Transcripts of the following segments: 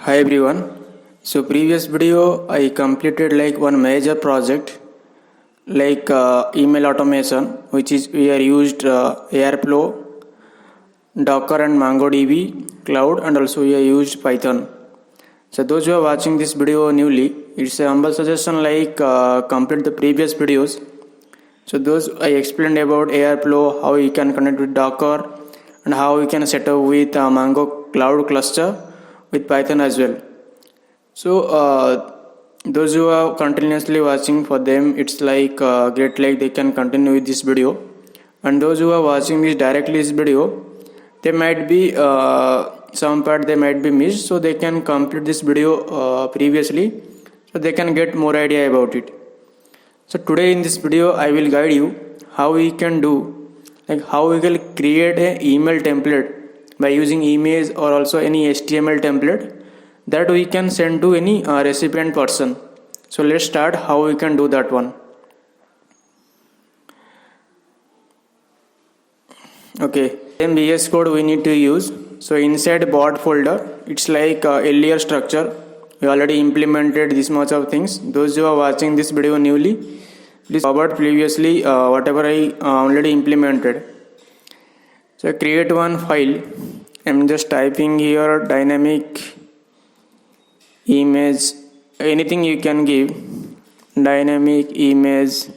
Hi everyone. So previous video I completed like one major project like email automation, which is we are used Airflow, Docker and MongoDB cloud, and also we are used Python. So those who are watching this video newly, it's a humble suggestion like complete the previous videos. So those I explained about Airflow, how you can connect with Docker, and how you can set up with Mongo cloud cluster with Python as well. So those who are continuously watching, for them it's like great, like they can continue with this video. And those who are watching this video, they might be some part they might be missed, so they can complete this video previously, so they can get more idea about it. So today in this video I will guide you how we can do, like how we can create an email template by using image or also any HTML template that we can send to any recipient person. So let's start how we can do that one. Okay, same VS Code we need to use. So inside bot folder, it's like earlier structure. We already implemented this much of things. Those who are watching this video newly, please forward previously whatever I already implemented. So create one file. I'm just typing here dynamic image, anything you can give, dynamic image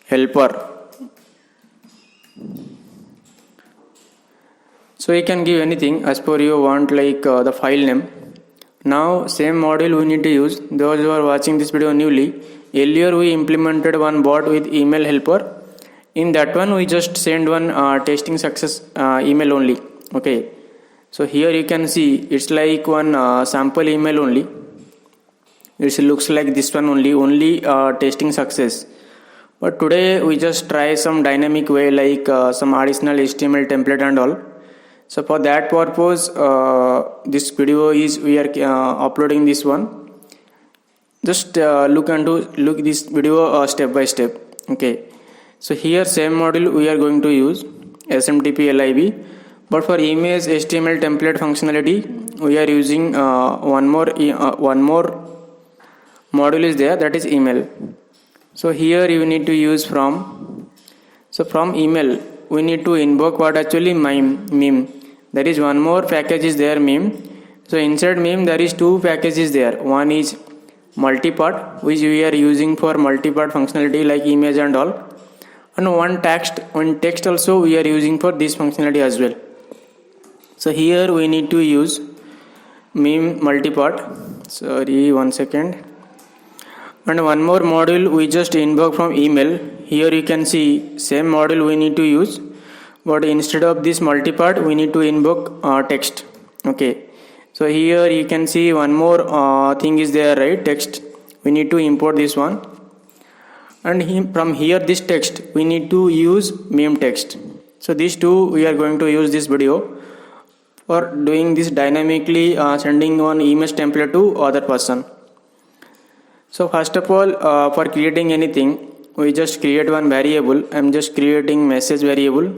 helper. So you can give anything as per you want, like the file name. Now same module we need to use. Those who are watching this video newly, earlier we implemented one bot with email helper. In that one we just send one testing success email only. Okay, so here you can see it's like one sample email only. It looks like this one only testing success. But today we just try some dynamic way, like some additional HTML template and all. So for that purpose this video is we are uploading this one. Just look this video step by step. Okay, so here same module we are going to use SMTP lib, but for image HTML template functionality we are using one more module is there, that is email. So here you need to use from. So from email we need to invoke what actually meme. There is one more package is there, meme. So inside meme there is two packages there. One is multipart, which we are using for multipart functionality like image and all, and one text also we are using for this functionality as well. So here we need to use meme multipart. Sorry, one second. And one more module we just invoke from email. Here you can see same module we need to use, but instead of this multipart we need to invoke text. Okay, so here you can see one more thing is there, right? Text. We need to import this one, and from here this text we need to use meme text. So these two we are going to use this video for doing this dynamically sending one image template to other person. So first of all for creating anything we just create one variable. I'm just creating message variable.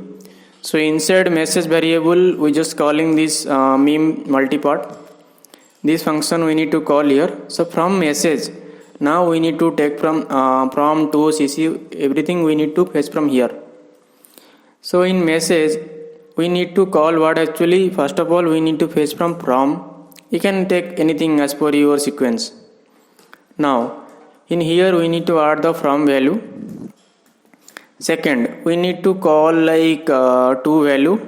So inside message variable we just calling this meme multipart. This function we need to call here. So from message now we need to take from to cc, everything we need to fetch from here. So in message we need to call what actually, first of all we need to fetch from. You can take anything as per your sequence. Now in here we need to add the from value. Second we need to call like to value.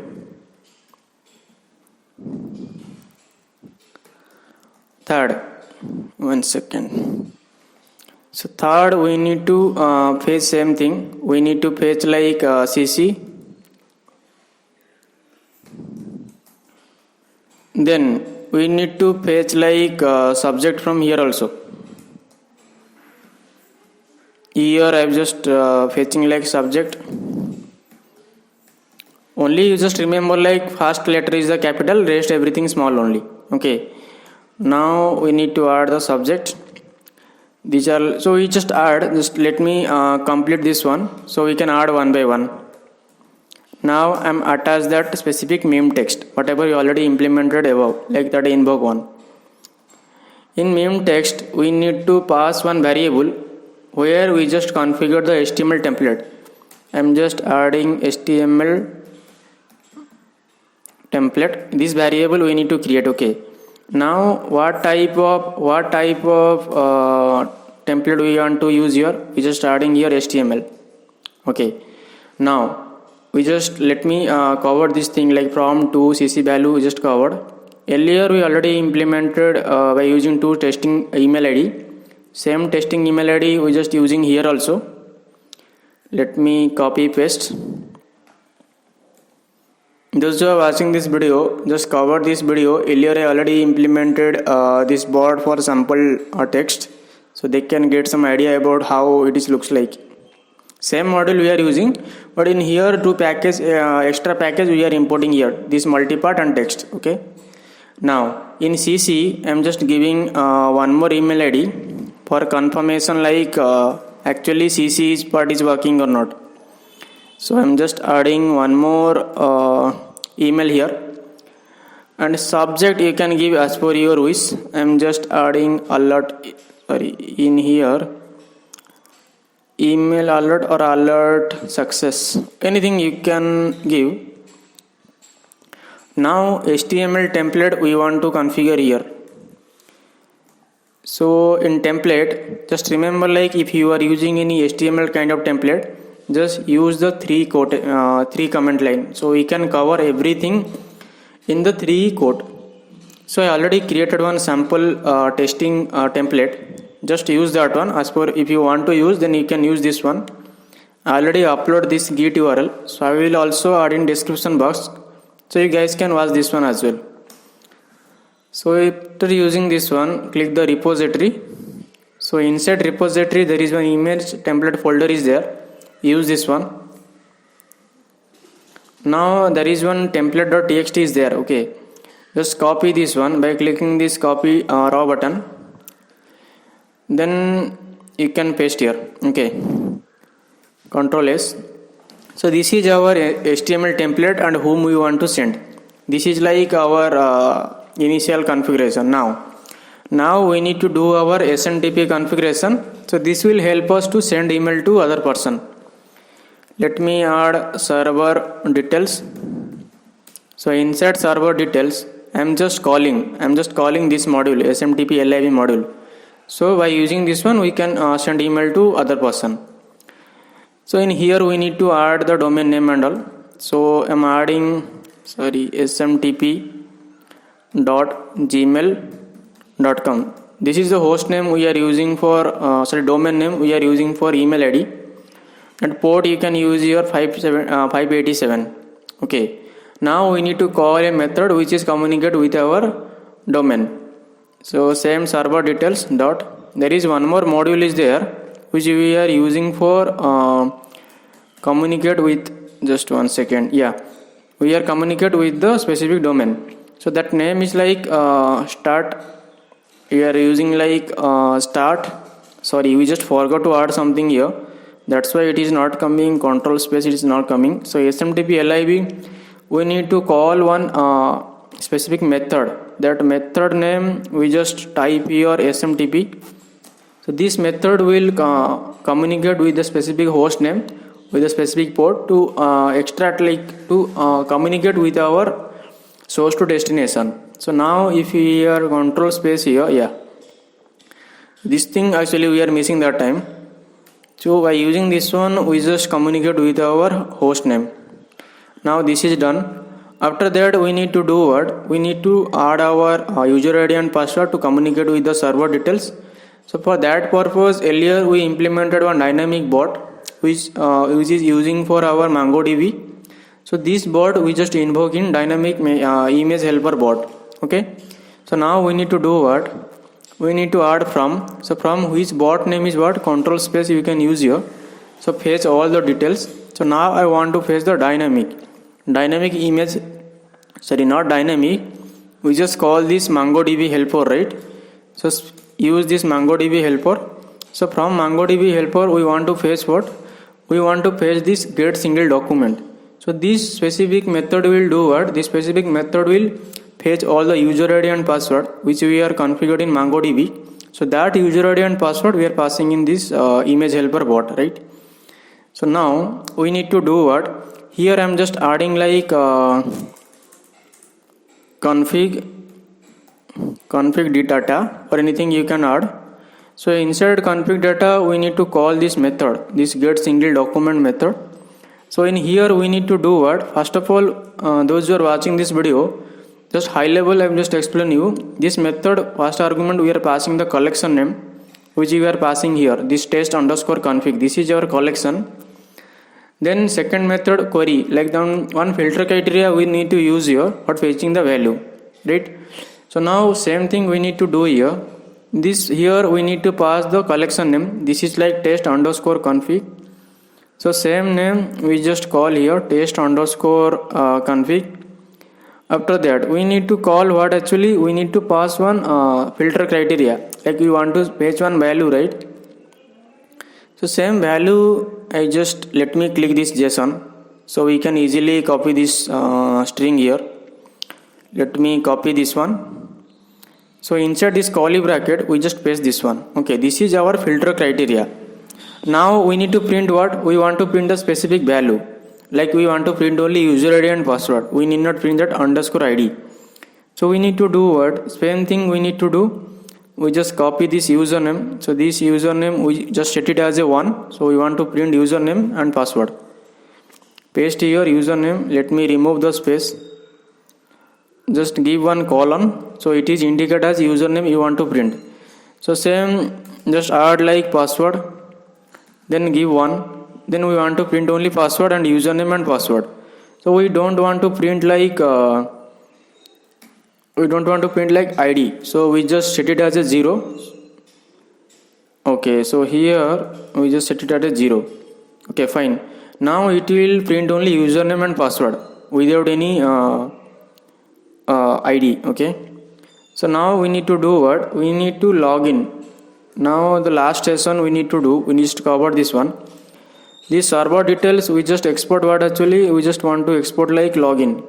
Third, one second. So third we need to fetch same thing. We need to fetch like cc. Then we need to fetch like subject from here also. Here I am just fetching like subject. Only you just remember like first letter is the capital, rest everything small only. Okay. Now we need to add the subject. These are, so we just add, just let me complete this one, so we can add one by one. Now I am attached that specific meme text, whatever you already implemented above, like that invoke one. In meme text, we need to pass one variable where we just configure the HTML template. I'm just adding HTML template. This variable we need to create. Okay. Now, what type of template we want to use here? We just adding here HTML. Okay. Now, we just let me cover this thing like from to CC value we just covered. Earlier we already implemented by using two testing email ID. Same testing email ID we just using here also. Let me copy paste. Those who are watching this video, just cover this video. Earlier I already implemented this board for sample text, so they can get some idea about how it is looks like. Same module we are using, but in here two package extra package we are importing here, this multipart and text. Okay. Now in CC I am just giving one more email ID for confirmation, like actually CC part is working or not. So I am just adding one more email here, and subject you can give as per your wish. I am just adding alert in here, email alert or alert success, anything you can give. Now HTML template we want to configure here. So in template, just remember, like if you are using any HTML kind of template, just use the three comment line, so we can cover everything in the three code. So I already created one sample testing template. Just use that one. As per if you want to use, then you can use this one. I already upload this git URL, so I will also add in description box, so you guys can watch this one as well. So after using this one, click the repository. So inside repository there is one image template folder is there. Use this one. Now there is one template.txt is there. Okay, just copy this one by clicking this copy raw button. Then you can paste here. Okay, Control S. So this is our HTML template and whom we want to send. This is like our initial configuration. Now we need to do our SMTP configuration. So this will help us to send email to other person. Let me add server details. So inside server details, I am just calling this module, SMTP LIV module. So by using this one, we can send email to other person. So in here we need to add the domain name and all. So I am adding smtp.gmail.com. This is the host name we are using for domain name we are using for email ID, and port you can use your 587. Okay, now we need to call a method which is communicate with our domain. So same server details dot, there is one more module is there which we are using for communicate with, just one second, we are communicate with the specific domain. So that name is like start. We are using like start. Sorry, we just forgot to add something here. That's why it is not coming. Control space, it is not coming. So SMTP LIV, we need to call one specific method. That method name we just type here SMTP. So this method will communicate with the specific host name with a specific port to extract, like to communicate with our source to destination. So now if we are control space here, this thing actually we are missing that time. So by using this one, we just communicate with our host name. Now this is done. After that, we need to do what? We need to add our user ID and password to communicate with the server details. So for that purpose, earlier we implemented one dynamic bot which is using for our MongoDB. So this bot we just invoke in dynamic image helper bot. Okay. So now we need to do what? We need to add from. So from which bot name is what? Control space you can use here. So fetch all the details. So now I want to fetch the dynamic image. Sorry, not dynamic. We just call this MongoDB helper, right? So use this MongoDB helper. So from MongoDB helper we want to fetch what? We want to fetch this get single document. So this specific method will do what? This specific method will fetch all the user ID and password which we are configured in MongoDB. So that user ID and password we are passing in this image helper bot, right? So now we need to do what? Here I am just adding like config data or anything you can add. So inside config data we need to call this method, this get single document method. So in here we need to do what? First of all, those who are watching this video, just high level I will just explain you. This method first argument we are passing the collection name which we are passing here, this test underscore config. This is our collection. Then second method query, like the one filter criteria we need to use here for fetching the value, right? So now same thing we need to do here. This here we need to pass the collection name. This is like test underscore config. So same name we just call here test underscore config. After that we need to call what? Actually we need to pass one filter criteria, like we want to fetch one value, right? So same value I just let me click this JSON so we can easily copy this string here. Let me copy this one. So inside this curly bracket we just paste this one. Okay, this is our filter criteria. Now we need to print what? We want to print the specific value, like we want to print only user ID and password. We need not print that underscore ID. So we need to do what? Same thing we need to do. We just copy this username. So this username we just set it as a 1. So we want to print username and password. Paste here username. Let me remove the space. Just give one colon. So it is indicated as username you want to print. So same, just add like password. Then give 1. Then we want to print only password and username and password. So we don't want to print like ID. So we just set it as a 0. Okay, so here we just set it at a 0. Okay, fine. Now it will print only username and password without any ID. Okay. So now we need to do what? We need to log in. Now the last session we need to do, we need to cover this one. These server details we just export what? Actually we just want to export like login.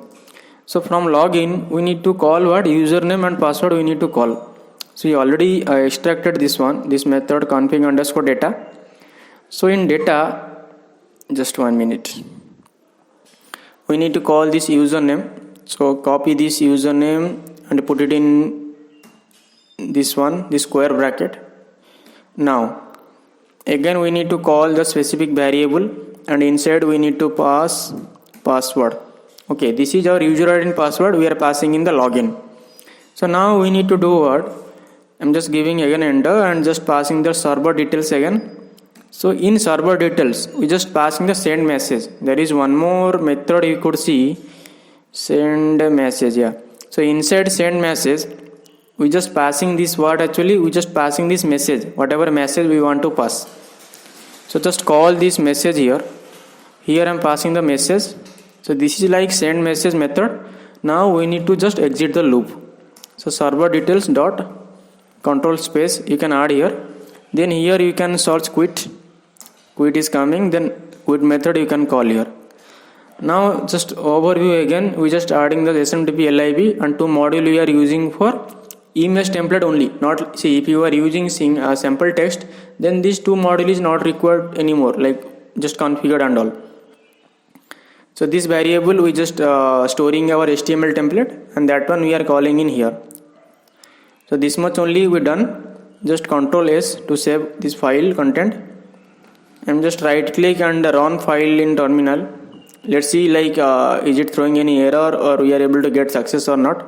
So from login we need to call what? Username and password we need to call. So we already extracted this one, this method config underscore data. So in data, just 1 minute, we need to call this username. So copy this username and put it in this one, this square bracket. Now again we need to call the specific variable and inside we need to pass password. Okay, this is our user ID and password we are passing in the login. So now we need to do what? I'm just giving again enter and just passing the server details again. So in server details we just passing the send message. There is one more method you could see, send message. Yeah. So inside send message we just passing this what? Actually we just passing this message, whatever message we want to pass. So just call this message here. Here I'm passing the message. So this is like send message method. Now we need to just exit the loop. So server details dot control space you can add here. Then here you can search quit. Quit is coming. Then quit method you can call here. Now just overview again. We just adding the SMTP lib and 2 module we are using for image template only. Not see if you are using sample text, then these 2 module is not required anymore. Like just configured and all. So this variable we just storing our HTML template and that one we are calling in here. So this much only we done. Just Control S to save this file content. I'm just right click and run file in terminal. Let's see like is it throwing any error or we are able to get success or not.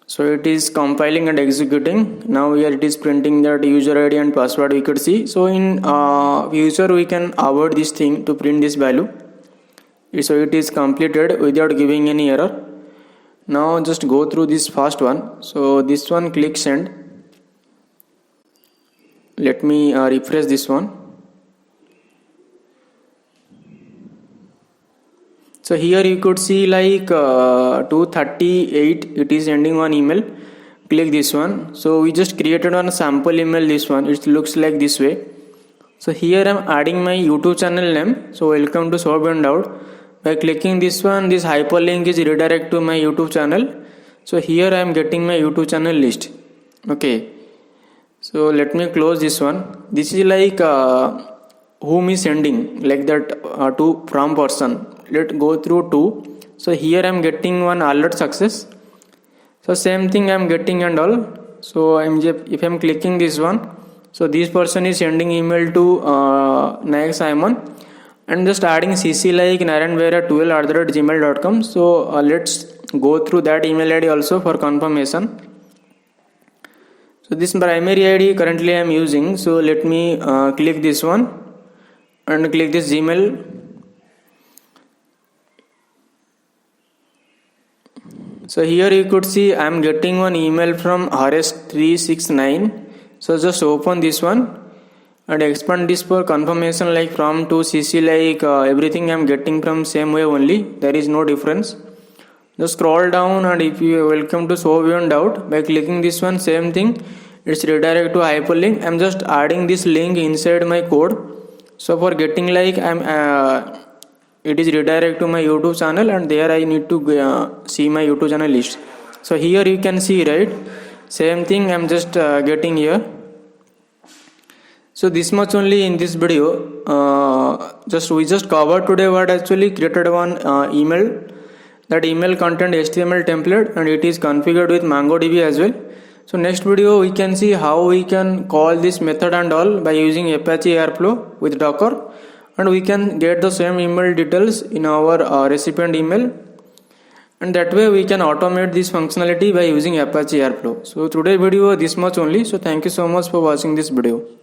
So it is compiling and executing. Now here it is printing that user ID and password we could see. So in user we can avoid this thing to print this value. So it is completed without giving any error. Now just go through this first one. So this one click send. Let me refresh this one. So here you could see like 238 it is sending one email. Click this one. So we just created one sample email, this one. It looks like this way. So here I am adding my YouTube channel name. So welcome to Solve and Doubt. By clicking this one, this hyperlink is redirect to my YouTube channel. So here I am getting my YouTube channel list. Okay, so let me close this one. This is like whom is sending, like that to from person. Let's go through to. So here I am getting one alert success. So same thing I am getting and all. So if I am clicking this one, so this person is sending email to Nayak Simon and just adding CC like naranvera12@gmail.com. So let's go through that email ID also for confirmation. So this primary ID currently I am using. So let me click this one and click this Gmail. So here you could see I am getting one email from RS369. So just open this one and expand this for confirmation like from to CC like everything I am getting from same way only. There is no difference. Just scroll down and if you welcome to show beyond doubt, by clicking this one, same thing, it's redirect to hyperlink. I'm just adding this link inside my code. So for getting like it is redirect to my YouTube channel and there I need to see my YouTube channel list. So here you can see, right, same thing I'm just getting here. So this much only in this video. We just covered today what actually created one email. That email contained HTML template and it is configured with MongoDB as well. So next video we can see how we can call this method and all by using Apache Airflow with Docker, and we can get the same email details in our recipient email, and that way we can automate this functionality by using Apache Airflow. So today video this much only. So thank you so much for watching this video.